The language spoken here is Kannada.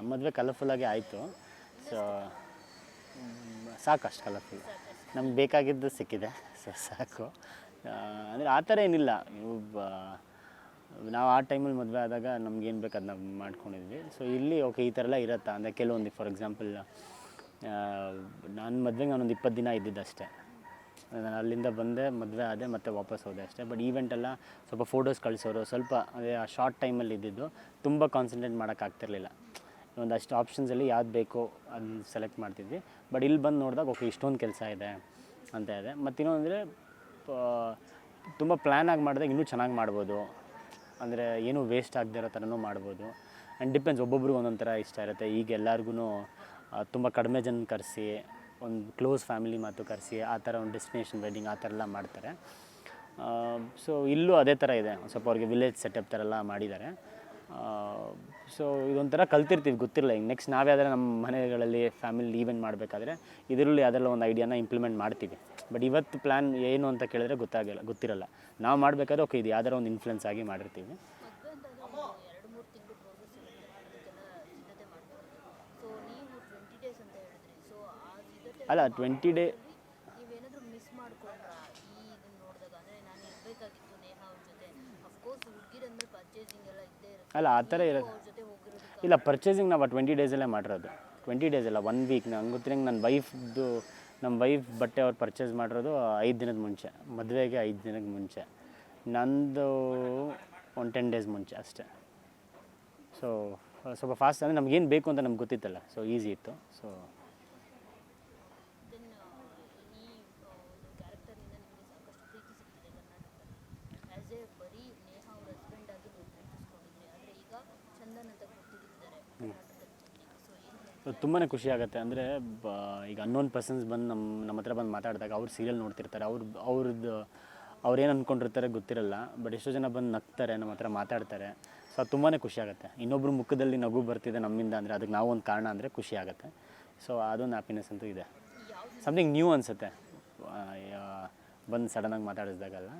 ನಮ್ಮ ಮದುವೆ ಕಲರ್ಫುಲ್ಲಾಗಿ ಆಯಿತು. ಸೊ ಸಾಕು, ಅಷ್ಟು ಕಲರ್ಫುಲ್. ನಮ್ಗೆ ಬೇಕಾಗಿದ್ದು ಸಿಕ್ಕಿದೆ, ಸೊ ಸಾಕು. ಅಂದರೆ ಆ ಥರ ಏನಿಲ್ಲ. ನಾವು ಆ ಟೈಮಲ್ಲಿ ಮದುವೆ ಆದಾಗ ನಮ್ಗೇನು ಬೇಕು ಅದನ್ನ ಮಾಡ್ಕೊಂಡಿದ್ವಿ. ಸೊ ಇಲ್ಲಿ ಓಕೆ ಈ ಥರ ಎಲ್ಲ ಇರುತ್ತಾ ಅಂದರೆ ಕೆಲವೊಂದು, ಫಾರ್ ಎಕ್ಸಾಂಪಲ್ ನಾನು ಮದುವೆಗೆ ನಾನೊಂದು 20 ದಿನ ಇದ್ದಿದ್ದಷ್ಟೇ. ನಾನು ಅಲ್ಲಿಂದ ಬಂದೆ, ಮದುವೆ ಆದೆ, ಮತ್ತು ವಾಪಸ್ ಹೋದೆ ಅಷ್ಟೇ. ಬಟ್ ಈವೆಂಟೆಲ್ಲ ಸ್ವಲ್ಪ ಫೋಟೋಸ್ ಕಳಿಸೋರು, ಸ್ವಲ್ಪ ಅದೇ ಆ ಶಾರ್ಟ್ ಟೈಮಲ್ಲಿ ಇದ್ದಿದ್ದು, ತುಂಬ ಕಾನ್ಸಂಟ್ರೇಟ್ ಮಾಡೋಕ್ಕಾಗ್ತಿರ್ಲಿಲ್ಲ. ಒಂದಷ್ಟು ಆಪ್ಷನ್ಸಲ್ಲಿ ಯಾವ್ದು ಬೇಕೋ ಅದನ್ನ ಸೆಲೆಕ್ಟ್ ಮಾಡ್ತಿದ್ವಿ. ಬಟ್ ಇಲ್ಲಿ ಬಂದು ನೋಡಿದಾಗ ಓಕೆ ಇಷ್ಟೊಂದು ಕೆಲಸ ಇದೆ ಅಂತ ಇದೆ. ಮತ್ತು ಇನ್ನೊಂದರೆ ತುಂಬ ಪ್ಲ್ಯಾನಾಗಿ ಮಾಡಿದಾಗ ಇನ್ನೂ ಚೆನ್ನಾಗಿ ಮಾಡ್ಬೋದು. ಅಂದರೆ ಏನೂ ವೇಸ್ಟ್ ಆಗದೆ ಇರೋ ಥರನೂ ಮಾಡ್ಬೋದು. ಆ್ಯಂಡ್ ಡಿಪೆಂಡ್ಸ್, ಒಬ್ಬೊಬ್ರಿಗೆ ಒಂದೊಂದು ಥರ ಇಷ್ಟ ಇರುತ್ತೆ. ಈಗ ಎಲ್ಲರಿಗೂ ತುಂಬ ಕಡಿಮೆ ಜನ ಕರೆಸಿ, ಒಂದು ಕ್ಲೋಸ್ ಫ್ಯಾಮಿಲಿ ಮಾತು ಕರೆಸಿ ಆ ಥರ ಒಂದು ಡೆಸ್ಟಿನೇಷನ್ ವೆಡ್ಡಿಂಗ್ ಆ ಥರ ಎಲ್ಲ ಮಾಡ್ತಾರೆ. ಸೊ ಇಲ್ಲೂ ಅದೇ ಥರ ಇದೆ. ಸ್ವಲ್ಪ ಅವ್ರಿಗೆ ವಿಲೇಜ್ ಸೆಟಪ್ ಥರ ಎಲ್ಲ ಮಾಡಿದ್ದಾರೆ. ಸೊ ಇದೊಂಥರ ಕಲ್ತಿರ್ತೀವಿ, ಗೊತ್ತಿರಲ್ಲ. ಈಗ ನೆಕ್ಸ್ಟ್ ನಾವ್ಯಾವುದಾರ ನಮ್ಮ ಮನೆಗಳಲ್ಲಿ ಫ್ಯಾಮಿಲಿ ಈವೆಂಟ್ ಮಾಡಬೇಕಾದ್ರೆ ಇದರಲ್ಲಿ ಅದೆಲ್ಲ ಒಂದು ಐಡಿಯಾನ ಇಂಪ್ಲಿಮೆಂಟ್ ಮಾಡ್ತೀವಿ. ಬಟ್ ಇವತ್ತು ಪ್ಲ್ಯಾನ್ ಏನು ಅಂತ ಕೇಳಿದ್ರೆ ಗೊತ್ತಿರಲ್ಲ. ನಾವು ಮಾಡಬೇಕಾದ್ರೆ ಓಕೆ ಇದು ಯಾವ್ದಾರ ಒಂದು ಇನ್ಫ್ಲುಯೆನ್ಸ್ ಆಗಿ ಮಾಡಿರ್ತೀವಿ. ಅಲ್ಲ 20 ಡೇ ಅಲ್ಲ ಆ ಥರ ಇರೋದು ಇಲ್ಲ. ಪರ್ಚೇಸಿಂಗ್ ನಾವು 20 ಡೇಸಲ್ಲೇ ಮಾಡಿರೋದು. 20 ಡೇಸ್ ಅಲ್ಲ, 1 ವೀಕ್. ನಂಗೆ ಗೊತ್ತಿರಂಗೆ ನಮ್ಮ ವೈಫ್ ಬಟ್ಟೆ ಅವ್ರು ಪರ್ಚೇಸ್ ಮಾಡಿರೋದು 5 ದಿನದ ಮುಂಚೆ, ಮದುವೆಗೆ 5 ದಿನದ ಮುಂಚೆ. ನಂದು ಒಂದು 10 ಡೇಸ್ ಮುಂಚೆ ಅಷ್ಟೇ. ಸೊ ಸ್ವಲ್ಪ ಫಾಸ್ಟ್, ಅಂದರೆ ನಮಗೇನು ಬೇಕು ಅಂತ ನಮ್ಗೆ ಗೊತ್ತಿತ್ತಲ್ಲ, ಸೊ ಈಸಿ ಇತ್ತು. ಸೊ ತುಂಬಾ ಖುಷಿ ಆಗುತ್ತೆ. ಅಂದರೆ ಈಗ ಅನ್ನೋನ್ ಪರ್ಸನ್ಸ್ ಬಂದು ನಮ್ಮ ಹತ್ರ ಬಂದು ಮಾತಾಡಿದಾಗ ಅವ್ರು ಸೀರಿಯಲ್ ನೋಡ್ತಿರ್ತಾರೆ, ಅವ್ರೇನು ಅಂದ್ಕೊಂಡಿರ್ತಾರೆ ಗೊತ್ತಿರಲ್ಲ. ಬಟ್ ಎಷ್ಟೋ ಜನ ಬಂದು ನಗ್ತಾರೆ, ನಮ್ಮ ಹತ್ರ ಮಾತಾಡ್ತಾರೆ. ಸೊ ಅದು ತುಂಬಾ ಖುಷಿ ಆಗುತ್ತೆ. ಇನ್ನೊಬ್ಬರು ಮುಖದಲ್ಲಿ ನಗು ಬರ್ತಿದೆ ನಮ್ಮಿಂದ ಅಂದರೆ ಅದಕ್ಕೆ ನಾವು ಒಂದು ಕಾರಣ ಅಂದರೆ ಖುಷಿ ಆಗುತ್ತೆ. ಸೊ ಅದೊಂದು ಹ್ಯಾಪಿನೆಸ್ ಅಂತೂ ಇದೆ. ಸಮಥಿಂಗ್ ನ್ಯೂ ಅನಿಸುತ್ತೆ ಬಂದು ಸಡನ್ನಾಗಿ ಮಾತಾಡಿಸಿದಾಗಲ್ಲ.